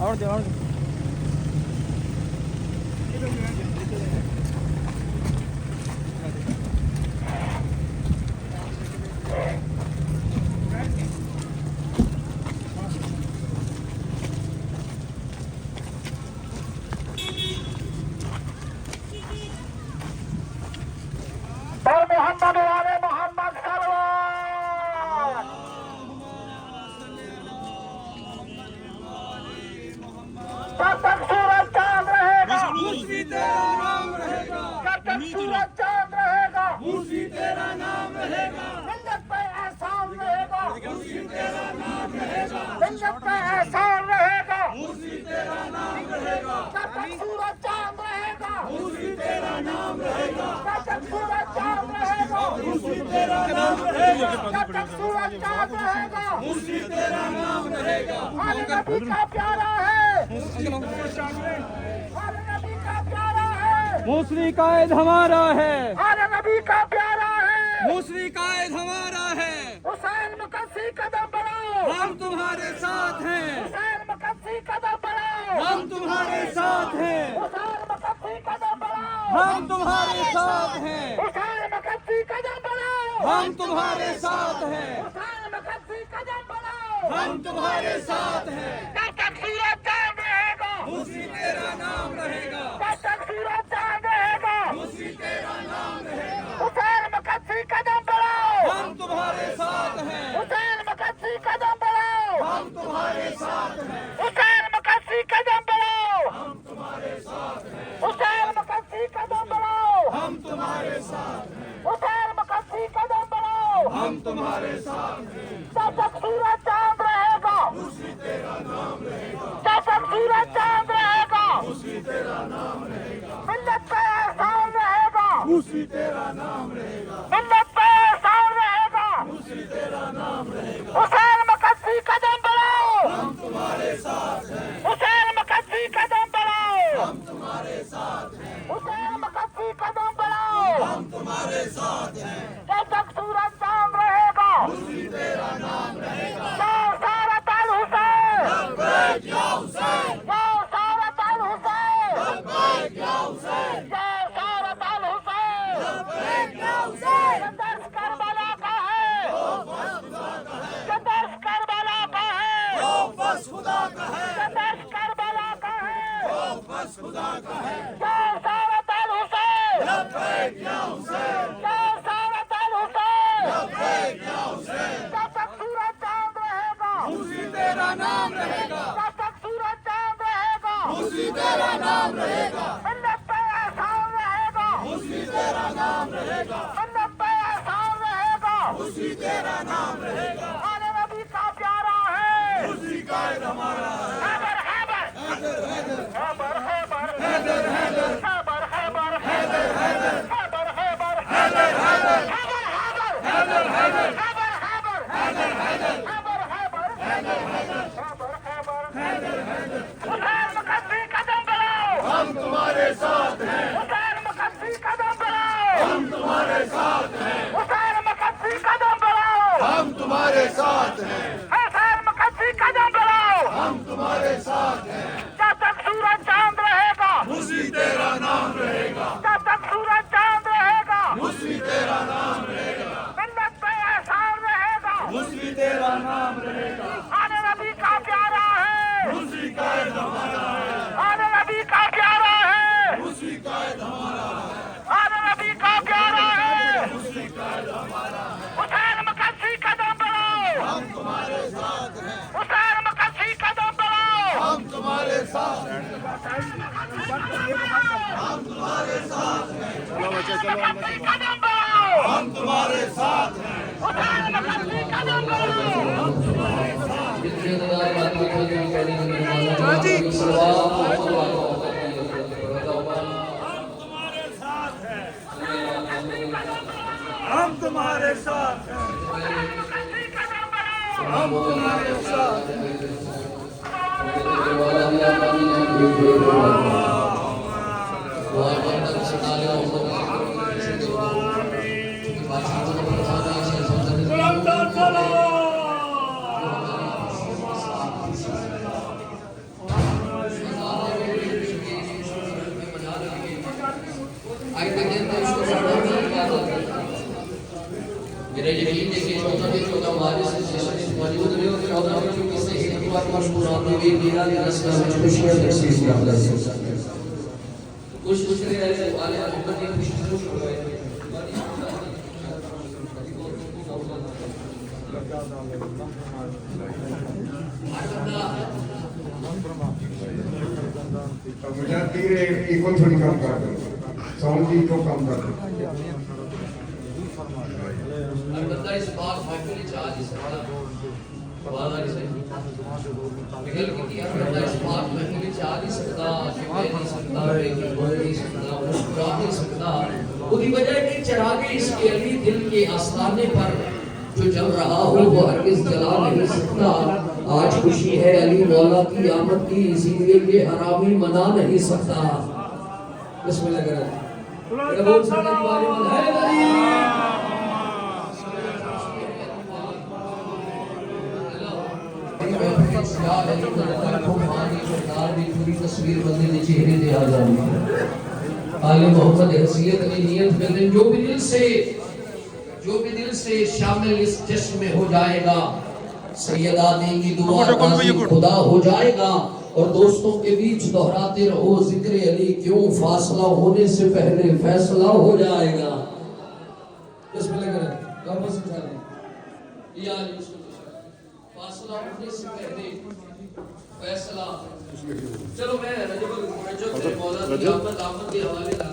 और दे और मोहम्मद वाले मोहम्मद सल्लल्लाहु जब तक सूरज चांद रहेगा मुर्शी तेरा नाम रहेगा, जब तक सूरज चांद रहेगा मुर्शी तेरा नाम रहेगा, मिल्लत पे एहसान रहेगा मुर्शी तेरा नाम रहेगा, मिल्लत पे एहसान रहेगा मुर्शी तेरा नाम रहेगा, जब तक सूरज चांद रहेगा मुर्शी तेरा नाम रहेगा, जब तक सूरज चांद रहेगा मुर्शी तेरा नाम रहेगा, जब तक सूरज चांद रहेगा मुर्शी तेरा नाम रहेगा। हमारे नबी का प्यारा है हमारे नबी का प्यारा है मूसली कायद हमारा है, हमारे नबी का प्यारा है मूसली कायद हमारा है। हुसैन मुकद्सी कदम बढ़ाओ हम तुम्हारे साथ हैं, हुसैन मुकद्सी कदम बढ़ाओ हम तुम्हारे साथ हैं, हुसैन मुकद्सी कदम बढ़ाओ हम तुम्हारे साथ हैं, हुसैन मुकद्सी कदम बढ़ाओ हम तुम्हारे साथ हैं, हुसैन मुकद्सी कदम बढ़ाओ हम तुम्हारे साथ हैं। जब तक सूरज चांद रहेगा मूसली तेरा नाम रहेगा, जब तक सूरज चांद रहेगा मूसली तेरा नाम रहेगा। हुसैन मुकद्सी कदम बढ़ाओ हम तुम्हारे साथ हैं, हुसैन मुकद्सी कदम बढ़ाओ हम तुम्हारे साथ हैं, हुसैन मुकद्सी कदम बढ़ाओ हम तुम्हारे साथ हैं, हुसैन मुकद्सी कदम बढ़ाओ हम तुम्हारे साथ हैं, हुसैन मुकद्सी कदम बढ़ाओ हम तुम्हारे साथ हैं। जब तक सूरज चांद रहेगा मूसली तेरा नाम रहेगा, जब तक सूरज चांद रहेगा मूसली तेरा नाम रहेगा, मिल्लत पे एहसान रहेगा मूसली तेरा नाम रहेगा, मिल्लत पे एहसान रहेगा मूसली तेरा नाम रहेगा। हुसैन मुकद्सी कदम बढ़ाओ हम तुम्हारे साथ हैं, हुसैन मुकद्सी कदम बढ़ाओ हम तुम्हारे साथ हैं, हुसैन मुकद्सी कदम बढ़ाओ हम तुम्हारे साथ हैं। जब तक सूरज चांद रहेगा मूसली तेरा नाम रहेगा। या सारत अल हुसैन लब्बैक या हुसैन, या सारत अल हुसैन लब्बैक या हुसैन, या सारत अल हुसैन लब्बैक या हुसैन। ये दर्श करबला का है ये दर्श करबला का है ओ बस खुदा का है, ये दर्श करबला का है ओ बस खुदा का है। या सारत अल हुसैन लब्बैक या हुसैन, या सारत अल हुसैन लब्बैक या हुसैन। जब तक सूरज चांद रहेगा मूसली तेरा नाम रहेगा, जब तक सूरज चांद रहेगा मूसली तेरा नाम रहेगा, मिल्लत पे एहसान रहेगा मूसली तेरा नाम रहेगा, मिल्लत पे एहसान रहेगा मूसली तेरा नाम रहेगा। हमारे नबी का प्यारा है मूसली कायद हमारा है। हैबर हैबर हैबर हैबर हैदर हैदर हैबर हैबर हैदर हैदर हैबर हैबर हैदर हैदर हैबर हैबर हैदर हैदर हैबर हैबर हैदर हैदर हैबर हैबर हैदर हैदर हैबर हैबर हैदर हैदर। हुसैन मुकद्सी कदम बढ़ाओ हम तुम्हारे साथ हैं, हुसैन मुकद्सी कदम बढ़ाओ हम तुम्हारे साथ हैं, हुसैन मुकद्सी कदम बढ़ाओ हम तुम्हारे साथ हैं, हुसैन मुकद्सी कदम बढ़ाओ हम तुम्हारे साथ हैं। जब तक सूरज चांद रहेगा मूसली तेरा नाम रहेगा, जब तक सूरज चांद रहेगा मूसली तेरा नाम रहेगा, मिल्लत पे एहसान रहेगा मूसली तेरा नाम रहेगा। हमारे नबी का प्यारा है मूसली कायद हमारा है, हमारे नबी का प्यारा है मूसली कायद हमारा है, हमारे नबी का प्यारा है मूसली कायद हमारा है। हुसैन मुकद्सी कदम बढ़ाओ हम तुम्हारे साथ हैं, हुसैन मुकद्सी कदम बढ़ाओ हम तुम्हारे साथ हैं, हम तुम्हारे साथ हैं, मुकद्सी कदम बढ़ाओ हम तुम्हारे साथ हैं। हुसैन मुकद्सी कदम बढ़ाओ हम तुम्हारे साथ हैं, हम तुम्हारे साथ हैं। Ramda यकीन है कि 14 के 14 वारिस से मौजूद रहे और 14 में जो किसी एक बार मुस्कुराते हुए मीरा की रस्म में खुशियां नसीब कर दे खुश रहे वाले मोहब्बत की खुश हो गए मुझे तीरे इको थोड़ी कम कर दो साउंड की को कम कर दो बंदा इस बात महफिल चाह नहीं सकता वाला नहीं सही निकल की बंदा इस बात महफिल चाह नहीं सकता कह नहीं सकता कि बोल नहीं सकता मुस्कुरा नहीं सकता उसकी वजह है कि चिरागे इसके अली दिल के आस्थाने पर जो जल रहा हो वो हरगिज़ जला नहीं सकता आज खुशी है अली मौला की आमद की इसीलिए ये हरामी मना नहीं सकता बिस्मिल्लाह करें बोल सकते वाली है अली पूरी तस्वीर बंदे ने चेहरे दे आ जानी आले मोहम्मद हसीयत की नियत में जो भी दिल से शामिल इस जश्न में हो जाएगा सैयदा देंगी दुआ राज़ी खुदा हो जाएगा और दोस्तों के बीच दोहराते रहो जिक्र अली क्यों फासला होने से पहले फैसला हो जाएगा बिस्मिल्लाह करें कब समझा दें या अली फासला होने से पहले फैसला चलो मैं रजब मौला की आमद के हवाले ला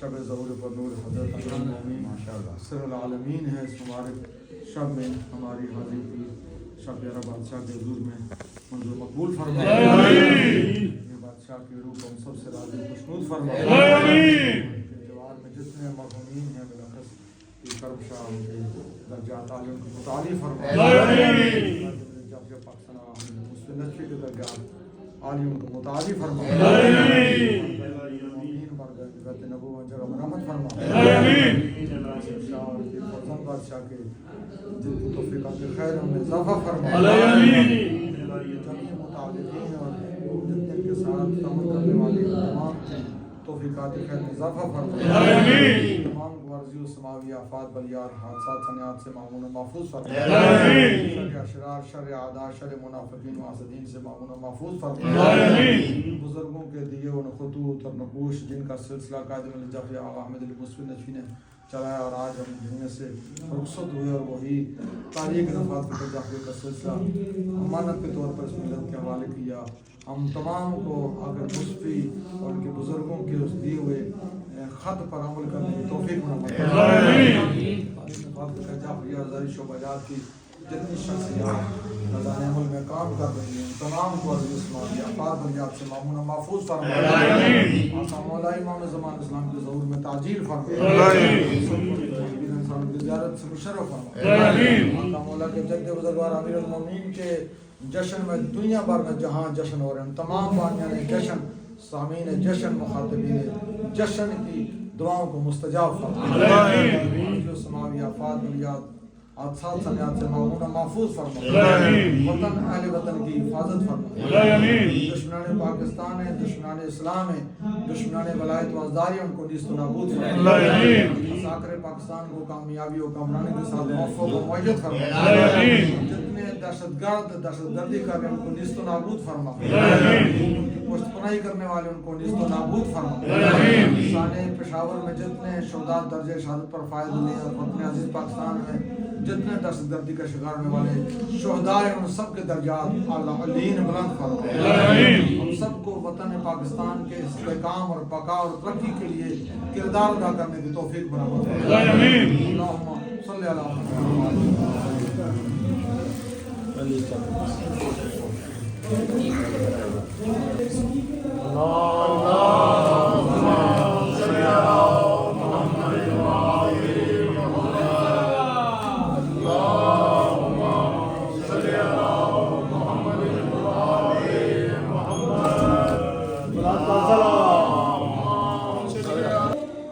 शब ज़हूर पर नूर हज़रत माशाअल्लाह है इस मुबारक शब में हमारी हाजिरी की शब यारा बादशाह के हुजूर में मंजूर मकबूल फरमाए ये बादशाह की रूह को हम सबसे राज़ी खुशनूद फरमाए जवान में जितने मरहूमीन हैं बिलखस की करबशाह उनके दर्जात आलिम को मुताली फरमाए जब जब पाकिस्तान मुस्लिम नस्ल के दर्जात आलिम को मुताली फरमाए रहमत फरमाए आमीन बादशाह के तौफीक़ात खैर में इजाफा फरमाए आमीन जमीन मुतालिकीन और जितने के साथ अमल करने वाले तमाम तौफीक़ात खैर में इजाफा फरमाए आमीन तमाम वर्जी और समावी आफात बलियात हादसात सनियात से मामून महफूज फरमाए आमीन शर अशरार शर आदा शर मुनाफिकीन व हासिदीन से मामून महफूज फरमाए आमीन बुजुर्गों के दिए उन खुतूत और नकूश जिनका सिलसिला कादिम अल-जफ़री अहमद अल-मुस्लिम नशवी ने चलाया और आज हम दुनिया से रुखसत हुए और वही तारीख रफ़ात के जाफ़री का सिलसिला अमानत के तौर पर इस मिलत के हवाले किया हम तमाम को अगर मुस्फी और उनके बुजुर्गों के उस दिए हुए ख़त पर अमल करने की तौफ़ीक़ की जितनी शख्सियात नज़ारे अमल में काम कर रही हैं तमाम को से मामून महफूज फरमाए मौला इमाम ज़मान इस्लाम के ज़हूर में ताजील फरमाए इंसान की ज़ियारत से मुशर्रफ फरमाए मौला के जद्द बुज़ुर्गवार अमीर अल मोमिनीन के जश्न में दुनिया भर में जहाँ जश्न हो रहे हैं तमाम बानियान जश्न सामीन जश्न मुखातिबीन जश्न की दुआओं को मुस्तजाब फरमाए जो समावी आफात बलियात हादसात सनियात से मामून महफूज फरमाए वतन अहले वतन की हिफाजत फरमाए दुश्मनान पाकिस्तान है दुश्मनान इस्लाम है दुश्मनान वलायत वज़दारी उनको नीस्त नाबूद फरमाए साकर पाकिस्तान को कामयाबी और कामरानी के साथ मौफ़क़ व मुअय्यद फरमाए जितने दहशतगर्दी कर रहे हैं उनको नीस्त नाबूद फरमाए पुष्टपनाही करने वाले उनको नीस्त नाबूद फरमाए साने पेशावर में जितने शुहदा दर्जे शहादत पर फायद हुए और वतन अज़ीज़ पाकिस्तान में जितने दस्तगर्दी का शिकार होने वाले शोहदाए उन सब के दर्जात आला अलीन बुलंद फरमाए। हम सबको वतन पाकिस्तान के इस्तेकाम और बका और तरक्की के लिए किरदार अदा करने की तौफीक बरामद फरमाए। अल्लाहुम्मा सल्ली अला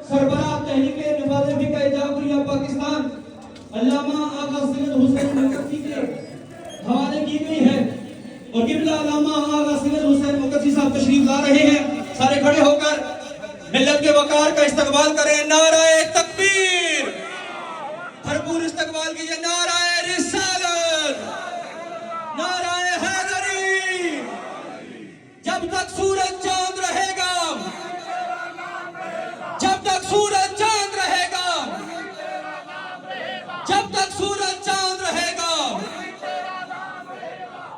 सरबराह तहरीक नवाज़ फ़िक़्ह जाफ़रिया पाकिस्तान अल्लामा आगा सैयद हुसैन मुक़द्दी के हवाले की गई है और क़िबला अल्लामा आगा सैयद हुसैन मुक़द्दी साहब तशरीफ ला रहे हैं। सारे खड़े होकर मिल्लत के वक़ार का इस्तकबाल करें। नाराए तकबीर, भरपूर इस्तकबाल कीजिए। नाराए रिसालत, नाराए हैदरी। जब तक सूरज चांद रहेगा, जब तक सूरज चांद रहेगा, जब तक सूरज चांद रहेगा।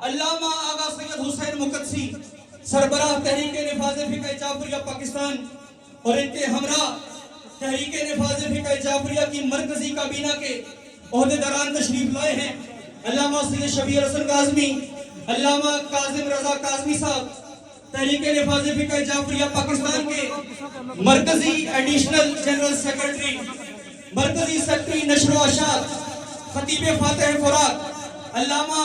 अल्लामा आगा सैयद हुसैन मुक़द्दी सरबराह तहरीक निफाज़ फ़िक़्ह जाफ़रिया पाकिस्तान और इनके हमरा तहरीक निफाज़ फ़िक़्ह जाफ़रिया की मरकजी काबीना के ओहदेदारान तशरीफ लाए हैं। अल्लामा सैयद शबीर हसन काज़मी, अल्लामा काज़िम रज़ा काज़मी साहब तहरीक निफाज़ फ़िक़्ह जाफ़रिया पाकिस्तान के मरकजी एडिशनल जनरल सेक्रेटरी, मरकजी सेक्रेटरी नशर व अशात खतीब फातिह फुरात अल्लामा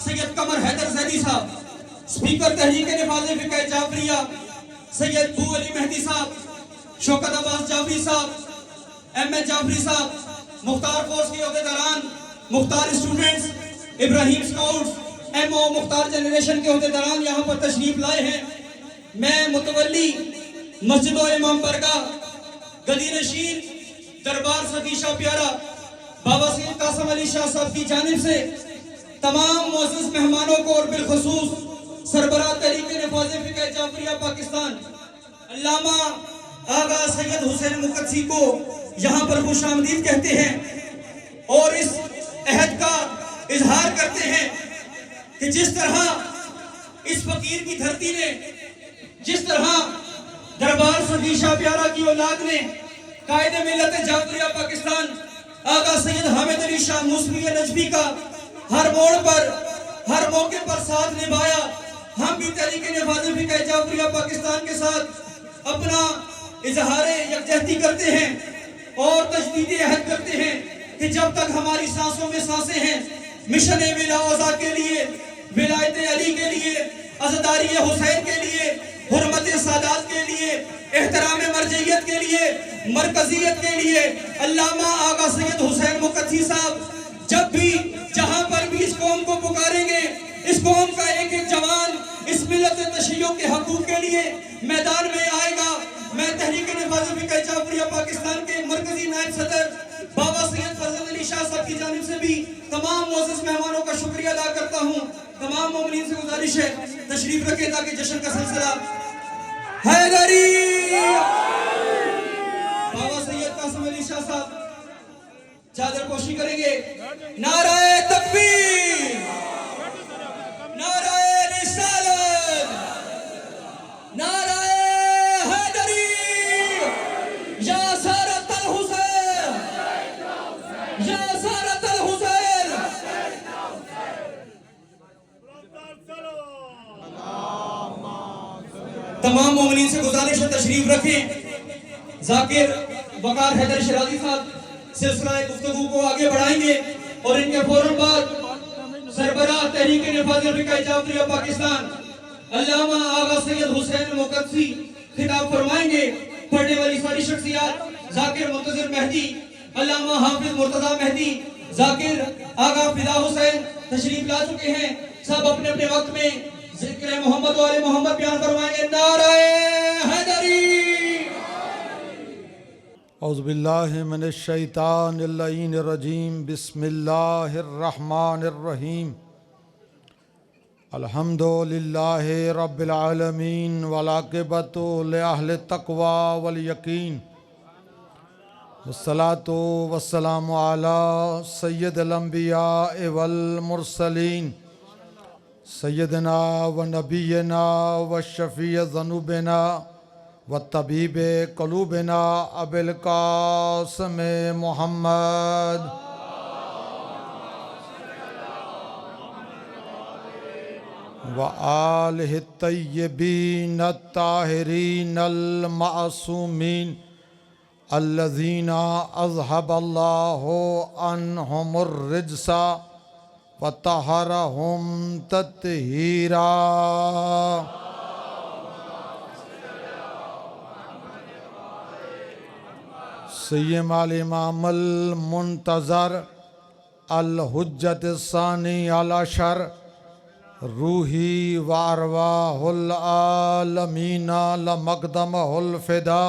सैयद कमर हैदर ज़ैदी साहब, स्पीकर तहरीक निफाज़ फ़िक़्ह जाफ़रिया सैयद बू अली मेहदी साहब, शौकत अब्बास जाफ़री साहब, एम.ए. जाफ़री साहब, मुख्तार फोर्स के ओहदेदारान, Mukhtar students, Ibrahim scouts, MO. Mukhtar generation के ओहदेदारान यहाँ पर तशरीफ लाए हैं। मैं मुतवल्ली मस्जिद व इमाम बरगाह गदी नशीन दरबार सदी शाह प्यारा बाबा सैयद कासिम अली शाह साहब की जानिब से तमाम मुअज़्ज़ज़ मेहमानों को और बिलखुसूस सरबराह तहरीक निफाज़ फ़िक़्ह जाफ़रिया पाकिस्तान अल्लामा आगा सैयद हुसैन मुक़द्दी को यहाँ पर खुशामदीद कहते हैं और इस अहद का इजहार करते हैं कि जिस तरह इस फकीर की धरती ने, जिस तरह दरबार सदी शाह प्यारा की औलाद ने कायदे मिल्लत जाफ़रिया पाकिस्तान आगा सैयद हामिद अली शाह मूसवी नजफी का हर मोड़ पर, हर मौके पर साथ निभाया, हम भी तहरीक निफाज़ फ़िक़्ह जाफ़रिया पाकिस्तान के साथ अपना इजहारे यकजहती करते हैं और तजदीद अहद करते हैं कि जब तक हमारी सांसों में सांसें हैं, मिशन विलावज़ा के लिए, विलायत अली के लिए, अज़दारी हुसैन के लिए, हुर्मत सादात के लिए, एहतराम मरजइयत के लिए, मरकजियत के लिए अल्लामा आगा सैयद हुसैन मुक़द्दी साहब जब भी जहां पर भी इस कौम को पुकारेंगे, इस कौम का एक एक जवान इस मिल्लत तशय्युअ के हकूक़ के लिए मैदान में आएगा। मैं तहरीक निफाज़ फ़िक़्ह जाफ़रिया पाकिस्तान के मरकजी नायब सदर बाबा सैयद फजल अली शाह साहब की जानिब से भी तमाम मुअज़्ज़ज़ मेहमानों का शुक्रिया अदा करता हूँ। तमाम मोमिनीन से गुजारिश है तशरीफ रखें ताकि जश्न का सिलसिला हैदरी बाबा सैयद कासिम अली शाह साहब चादर पोशी करेंगे। नाराए तकबीर, नाराए रिसालत, नाराए हैदरी, या सारत अल हुसैन, या सारत अल हुसैन। तमाम मोमिनीन से गुजारिश है तशरीफ रखें। जाकिर वकार हैदर शिराजी साहब सिलसिला गुफ्तगू को आगे बढ़ाएंगे और इनके फौरन बाद सरबराह तहरीक निफाज़ फ़िक़्ह जाफ़रिया पाकिस्तान अल्लामा आगा सैयद हुसैन मुक़द्दी खिताब फरमाएंगे। पढ़ने वाली सारी शख्सियात जाकिर मुंतज़िर मेहदी, अल्लामा हाफिज मुर्तज़ा मेहदी, जाकिर आगा फिदा हुसैन तशरीफ ला चुके हैं। सब अपने अपने वक्त में ज़िक्र मोहम्मद वाले मोहम्मद बयान फरमाएंगे। नाराए हैदरी। औज़ुबिल्लाहि मिनश्शैतानिर्रजीम बिस्मिल्लाहिर्रहमानिर्रहीम अल्हम्दुलिल्लाहि रब्बिल आलमीन वल आक़िबतु लिअहलित तक़वा वल यकीन वस्सलातु वस्सलामु अला सय्यदिल अंबिया वल मुरसलीन सय्यदना व नबीना व शफी ज़ुनूबना व तबीब क़ुलूबना अबिल क़ासिम मुहम्मद व आलिहि तय्यबीन ताहिरीन अल मासूमीन अल्लज़ीना अज़हबल्लाहु अन्हुमुर रिज्सा व तहरहुम तत्हीरा। सय्यम अल इमाम अल मुंतज़र अल हुज्जत सानी अल अशर रूही व अरवाहुल आलमीना लमक़दमहुल फ़िदा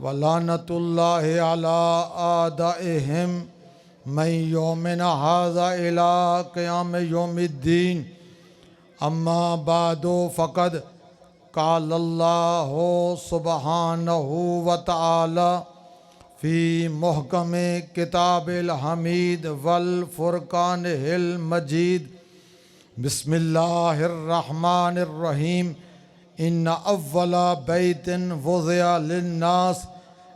वलानतुल्लाहि अला आदाइहिम मैं यौमिन हाज़ा इला क़याम यौमिद्दीन। अम्मा बादो फ़क़द क़ालल्लाहु सुब्हानहु व तआला फ़ी मुहकम किताबिल हमीद वल फ़ुरक़ानिल मजीद। बिस्मिल्लाहिर रहमानिर रहीम। इन्ना अव्वला बैतिन वुज़िअ लिन्नास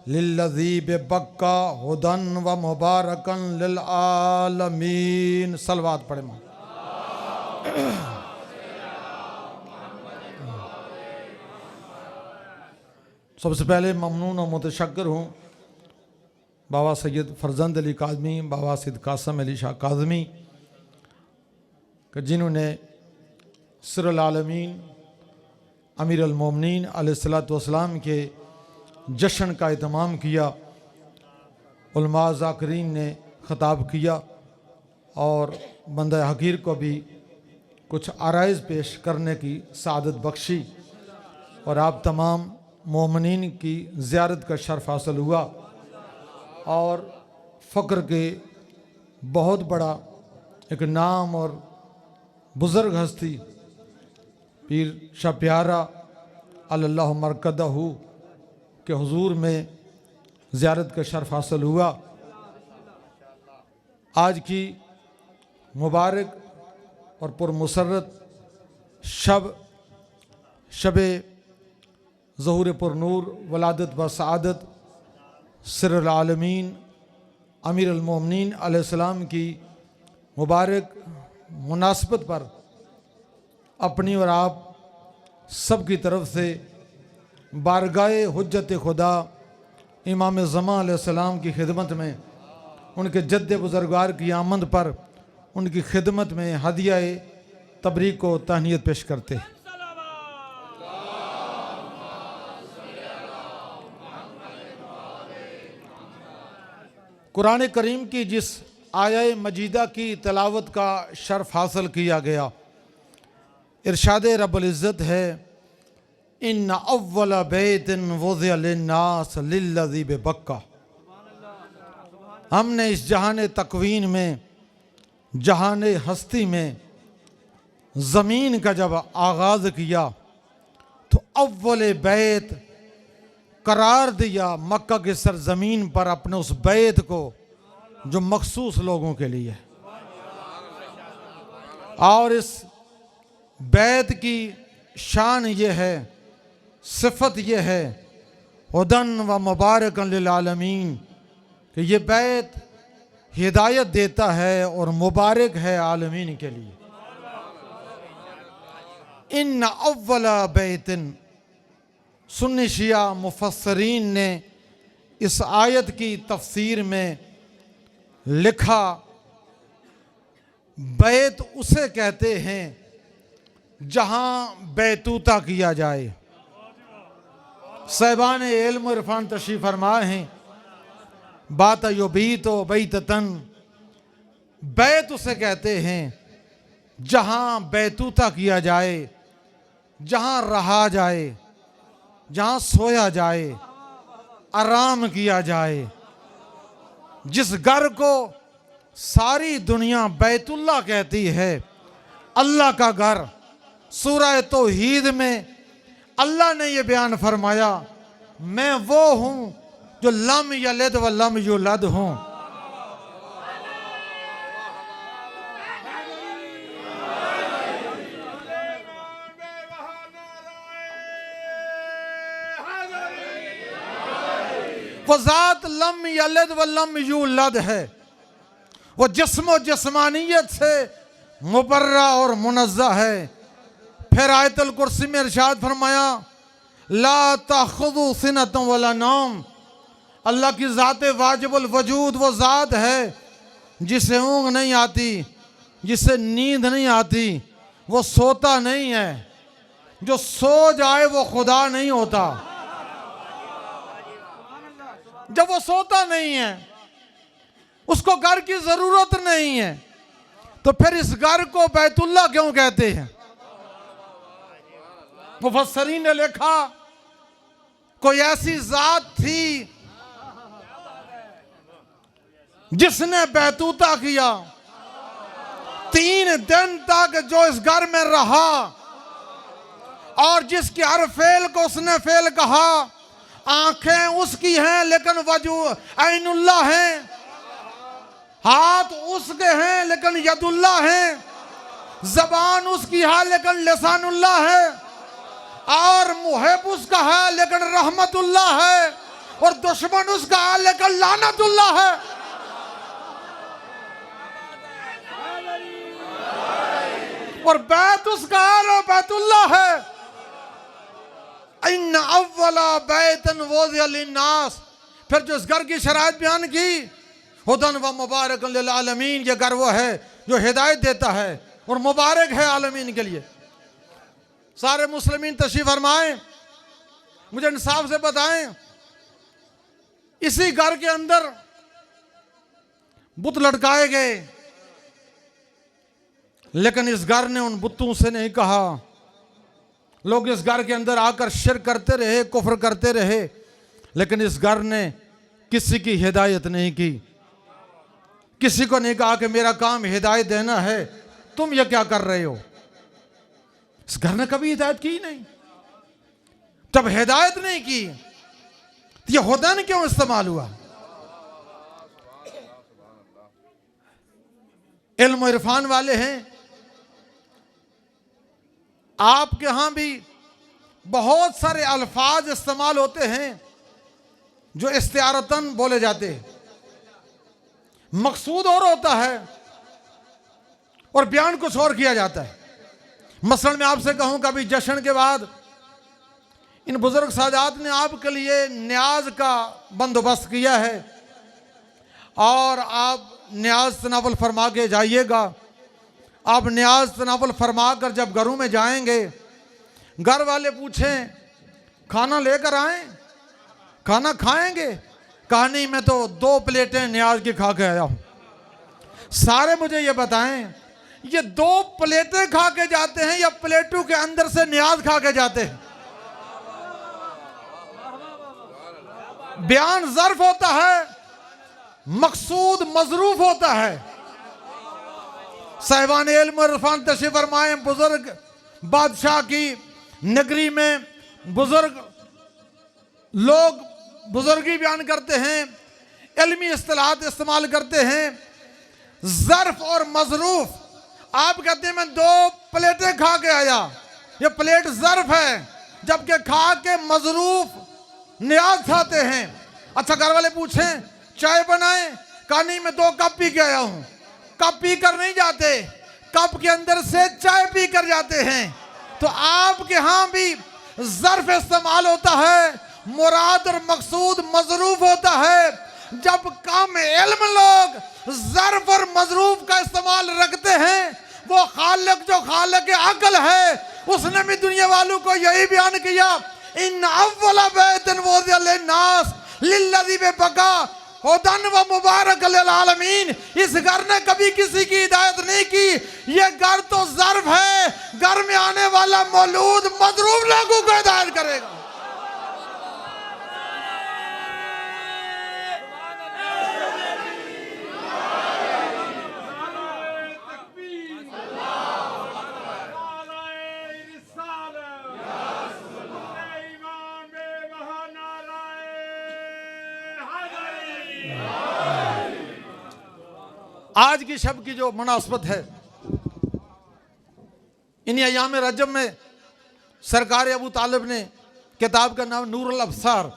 लिल्लज़ी बिबक्का हुदन व मुबारकन लिल आलमीन। सलवात पढ़े मां। सबसे पहले ममनून और मुतशक्कर हूँ बाबा सैयद फरजंद अली काज़मी, बाबा सैयद कासम अली शाह काज़मी कि जिन्होंने सिरुल आलमीन अमीर अल मोमिनीन अलैहिस्सलातु वस्सलाम के जश्न का एहतमाम किया। उलमा ज़ाकिरीन ने ख़िताब किया और बंदा हकीर को भी कुछ आराइज़ पेश करने की सआदत बख्शी और आप तमाम मोमिनीन की ज़ियारत का शर्फ हासिल हुआ। और फ़क्र के बहुत बड़ा एक नाम और बुज़ुर्ग हस्ती पीर शाह प्यारा अल्लाह मरकदहू के हुजूर में ज़ियारत का शर्फ हासिल हुआ। आज की मुबारक और पुरमसरत शब ज़हूर पुरनूर वलादत व सआदत सिरुल आलमीन अमीर अल मोमिनीन अलैहिस्सलाम की मुबारक मुनासबत पर अपनी और आप सब की तरफ से बारगाए हुज्जत खुदा इमाम ज़मा अलैहिस्सलाम की खिदमत में उनके जद्द बुज़ुर्गार की आमद पर उनकी खिदमत में हदिया तबरीक को तहनीयत पेश करते हैं। कुरान करीम की जिस आया मजीदा की तलावत का शर्फ हासिल किया गया, इरशाद रब्बुल इज़्ज़त है इन्ना अव्वला बैतिन वुज़िअ लिन्नास लिल्लज़ी बिबक्का। हमने इस जहान तकवीन में, जहान हस्ती में ज़मीन का जब आगाज़ किया तो अव्वल बैत करार दिया मक्का की सरजमीन पर अपने उस बैत को जो मखसूस लोगों के लिए है। और इस बैत की शान ये है, सिफत ये है हुदन व मुबारकन लिल आलमीन कि ये बैत हिदायत देता है और मुबारक है आलमीन के लिए। इन्ना अव्वला बैतिन, सुन्नी शिया मुफस्सरीन ने इस आयत की तफसीर में लिखा बैत उसे कहते हैं जहां बैतूता किया जाए। साहिबान इल्म इरफान तशरीफ फरमाए हैं बात युबीत व बैततन, बैत उसे कहते हैं जहां बैतूता किया जाए, जहां रहा जाए, जहां सोया जाए, आराम किया जाए। जिस घर को सारी दुनिया बैतुल्लाह कहती है, अल्लाह का घर, सूरह तौहीद में अल्लाह ने यह बयान फरमाया मैं वो हूं जो लम यलिद व लम युलद हों। वो ज़ात लम यलिद व लम युलद है, वो जिस्म जिस्मानियत से मुबर्रा और मुनज़्ज़ा है। फिर आयतुल कुर्सी में इरशाद फरमाया ला ताखुदु सिनतुम वला नौम। अल्लाह की ज़ात वाजिबुल वजूद वो ज़ात है जिसे ऊँघ नहीं आती, जिसे नींद नहीं आती, वो सोता नहीं है। जो सो जाए वो खुदा नहीं होता। जब वो सोता नहीं है, उसको घर की जरूरत नहीं है, तो फिर इस घर को बैतुल्लाह क्यों कहते हैं? मुफस्सरीन ने लिखा कोई ऐसी जात थी जिसने बैतूता किया 3 दिन तक, जो इस घर में रहा और जिसके हर फेल को उसने फेल कहा। आंखें उसकी हैं लेकिन वजू ऐनुल्लाह हैं, हाथ उसके हैं लेकिन यदुल्लाह हैं, जबान उसकी है लेकिन लिसानुल्लाह है, और मुहिब उसका है लेकिन रहमतुल्लाह है, और दुश्मन उसका है लेकिन लानतुल्लाह है। और बैत उसका है और बैतुल्लाह है। इन अव्वला बैतन वुज़िअ लिन्नास। फिर जो इस घर की शराइत बयान की, हुदन व मुबारकन लिल आलमीन, ये घर वो है जो हिदायत देता है और मुबारक है आलमीन के लिए। सारे मुस्लिमीन तशरीफ फरमाएं, मुझे इंसाफ से बताएं, इसी घर के अंदर बुत लटकाए गए, लेकिन इस घर ने उन बुतों से नहीं कहा। लोग इस घर के अंदर आकर शिर्क करते रहे, कुफ्र करते रहे, लेकिन इस घर ने किसी की हिदायत नहीं की। किसी को नहीं कहा कि मेरा काम हिदायत देना है, तुम ये क्या कर रहे हो। इस घर ने कभी हिदायत की नहीं। जब हिदायत नहीं की तो ये हुदन क्यों इस्तेमाल हुआ? इल्म इरफान वाले हैं, आपके यहां भी बहुत सारे अल्फाज इस्तेमाल होते हैं जो इस्तियारतन बोले जाते हैं, मकसूद और होता है और बयान कुछ और किया जाता है। मसलन मैं आपसे कहूं, कभी जश्न के बाद इन बुजुर्ग सादात ने आपके लिए न्याज का बंदोबस्त किया है और आप न्याज तनावुल फरमा के जाइएगा। आप न्याज तनावुल फरमा कर जब घरों में जाएंगे, घर वाले पूछें खाना लेकर आए, खाना खाएंगे? कहा नहीं, मैं तो 2 प्लेटें न्याज की खा के आया हूं। सारे मुझे ये बताएं, ये 2 प्लेटें खा के जाते हैं या प्लेटों के अंदर से न्याज खा के जाते हैं? बयान ज़र्फ होता है, मकसूद मजरूफ होता है। साहिबान इल्म और इरफान तशरीफ फरमाए, बुजुर्ग बादशाह की नगरी में बुजुर्ग लोग बुजुर्गी बयान करते हैं, इल्मी इस्तिलाहात इस्तेमाल करते हैं। ज़र्फ और मजरूफ, आप कहते हैं मैं 2 प्लेटें खा के आया, ये प्लेट ज़र्फ है, जबकि खा के मजरूफ न्याज खाते हैं। अच्छा, घर वाले पूछें चाय बनाए? कहा नहीं, मैं 2 कप पी के आया हूं। कप पी कर नहीं जाते, कप के अंदर से चाय पी कर जाते हैं। तो आपके यहां भी ज़र्फ इस्तेमाल होता है, मुराद और मकसूद मजरूफ होता है। जब कम इल्म लोग ज़र्फ और मजरूफ का इस्तेमाल रखते हैं, वो खालिक जो खालिक अकल है, उसने भी दुनिया वालों को यही बयान किया, इन अव्वला बैतन वुज़िअ लिन्नास लिल्लज़ी बका हुदन व मुबारक लिल आलमीन। इस घर ने कभी किसी की हिदायत नहीं की। ये घर तो ज़र्फ है, घर में आने वाला मौलूद मजरूफ लोगों को हिदायत करेगा। आज की शब की जो मुनासबत है, इन्हीं अयाम रजब में सरकार अबू तालिब ने, किताब का नाम नूरुल अब्सार,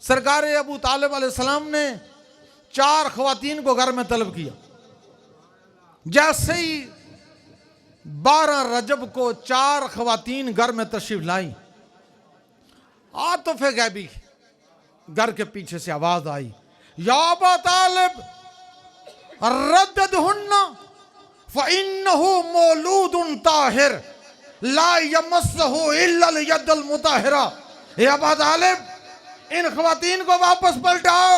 सरकार अबू तालिब अलैहिस्सलाम ने 4 ख़वातीन को घर में तलब किया। जैसे ही 12 रजब को 4 ख़वातीन घर में तशरीफ लाई, आतिफ़े गैबी घर के पीछे से आवाज आई, या अबा तालिब रद्दहुन्ना फ़इन्नहु मौलूदुन ताहिर ला यमस्सहु इल्लल यदल मुताहिरा। हे अबा तालिब, इन ख़वातीन को वापस पलटाओ,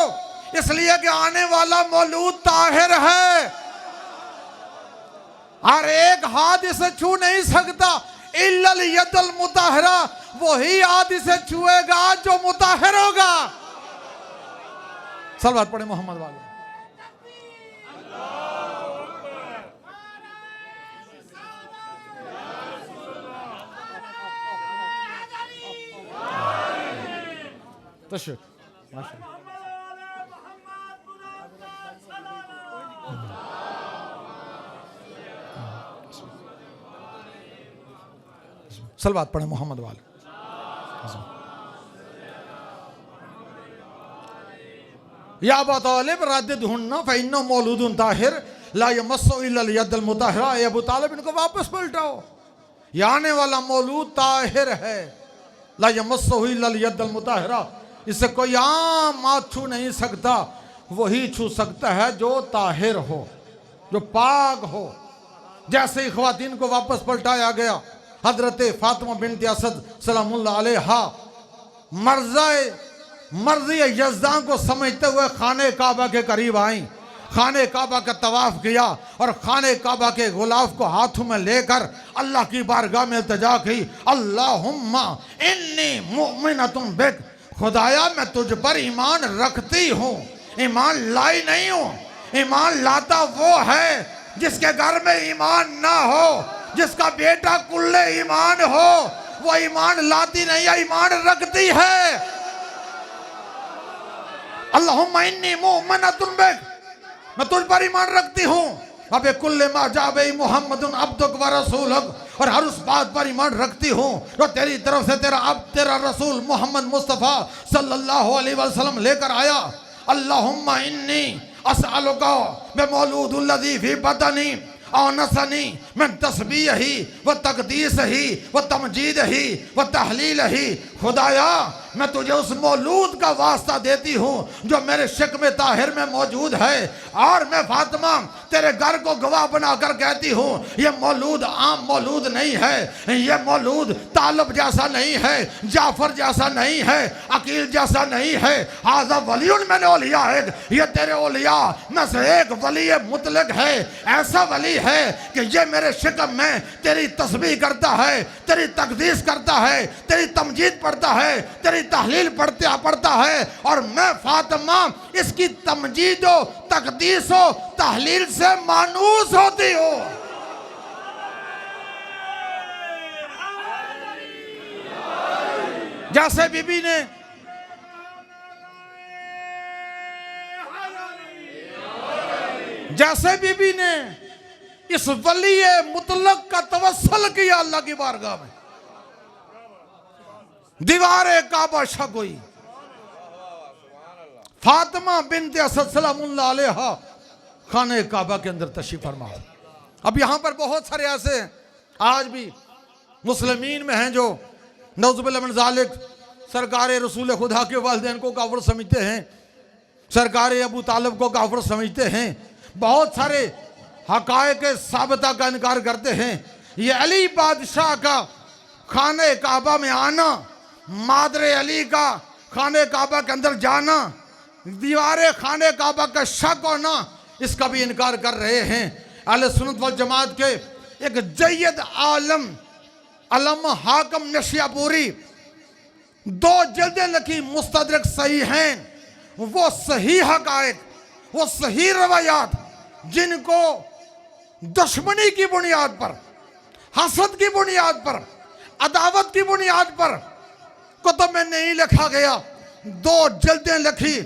इसलिए कि आने वाला मौलूद ताहिर है और एक हाथ इसे छू नहीं सकता। इल्लल यदल मुताहिरा, वही हाथ इसे छुएगा जो मुताहिर होगा। सलवात पढ़े मोहम्मद वाले। तशरीफ माशाअल्लाह। सलवात पढ़े मोहम्मद वाले। या अबा तालिब रद्दहुन्ना फ़इन्नहु मौलूदुन ताहिर ला यमस्सहु इल्लल यदल मुताहिरा। ए अबू तालिब, इनको वापस पलटाओ, ये आने वाला मौलूद ताहिर है। ला यमस्सहु इल्लल यदल मुताहिरा, इससे कोई आम हाथ छू नहीं सकता, वही छू सकता है जो ताहिर हो, जो पाक हो। जैसे ही ख़वातीन को वापस पलटाया गया, हजरत फातिमा बिन्त असद सलामुल्लाह अलैहा मर्ज़ी यज़्दान को समझते हुए खाने काबा के करीब आई, खाने काबा का तवाफ किया और खाने काबा के गुलाफ को हाथों में लेकर अल्लाह की बारगाह में इल्तिजा की, अल्लाहुम्मा इन्नी मुमिनतुन बिक, खुदाया मैं तुझ पर ईमान रखती हूँ, ईमान लाई नहीं हूँ। ईमान लाता वो है जिसके घर में ईमान ना हो, जिसका बेटा कुल्ले ईमान हो, वो ईमान लाती नहीं है, ईमान रखती है। अल्लाहुम्मा इन्नी मुमिनतुन बिक, मैं तुझ पर ईमान रखती हूँ। अबे कुल्ले मा जाबे मुहम्मदुन अब्दुक व रसूलुक, और हर उस बात पर ईमान रखती हूँ जो तेरी तरफ से तेरा रसूल मोहम्मद मुस्तफ़ा सल्लल्लाहु अलैहि वसल्लम लेकर आया। अल्लाहुम्मा इन्नी अस्अलुका बिमौलूदिल लज़ी फी बतनी औनसनी मैं तस्बीह ही व तकदीस ही व तमजीद ही व तहलील ही। खुदाया, मैं तुझे उस मौलूद का वास्ता देती हूँ जो मेरे शिकम ताहिर में मौजूद है, और मैं फातिमा तेरे घर को गवाह बनाकर कहती हूँ, ये मौलूद आम मौलूद नहीं है, ये मौलूद तालब जैसा नहीं है, जाफर जैसा नहीं है, अकील जैसा नहीं है। हाज़ा वलीउन मैंने ओलिया है, ये तेरे ओलिया में से एक वली मुतलक है, ऐसा वली है कि ये मेरे शिकम में तेरी तस्बीह करता है, तेरी तकदीस करता है, तेरी तमजीद पढ़ता है, तेरी तहलील पढ़ता है, और मैं फातिमा इसकी तमजीदो तकदीसो तहलील से मानूस होती हूँ। जैसे बीबी ने इस वली मुतलक का तवस्सुल किया अल्लाह की बारगाह में, दीवारे काबा शगोई, फातिमा बिन्त असद सलामुल्लाह अलैहा खाने काबा के अंदर तशरीफ फरमा। अब यहाँ पर बहुत सारे ऐसे आज भी मुस्लिमीन में हैं जो नौज़ुबिल्लाह मिन ज़ालिक सरकार रसूल खुदा के वालिदैन को काफिर समझते हैं, सरकार अबू तालिब को काफिर समझते हैं, बहुत सारे हक़ाइक़ साबिता का इनकार करते हैं। ये अली बादशाह का खाने काबा में आना, मादरे अली का खाने काबा के अंदर जाना, दीवारे खाने काबा का शक होना, इसका भी इनकार कर रहे हैं। अहले सुन्नत वल जमात के एक जय्यद आलम अलम हाकम नशियापुरी 2 जल्दें लिखी मुस्तदरक सही हैं, वो सही हक़ाइक़, वो सही रवायात जिनको दुश्मनी की बुनियाद पर, हसद की बुनियाद पर, अदावत की बुनियाद पर कुतुब में नहीं लिखा गया, 2 जल्दें लिखी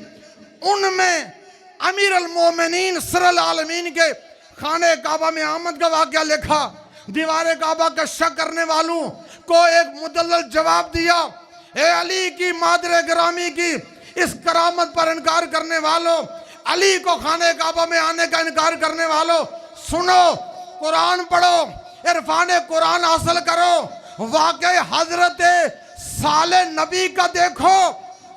उनमें अमीर अल मोमिनीन सरल आलमीन के खाने काबा में आमद का वाक़या लिखा। दीवार काबा का शक करने वालों को एक मुदल्लल जवाब दिया, ए अली की मादर गिरामी की इस करामत पर इनकार करने वालों, अली को खाने काबा में आने का इनकार करने वालों, सुनो, कुरान पढ़ो, इरफान कुरान हासिल करो। वाकई हजरत साले नबी का देखो।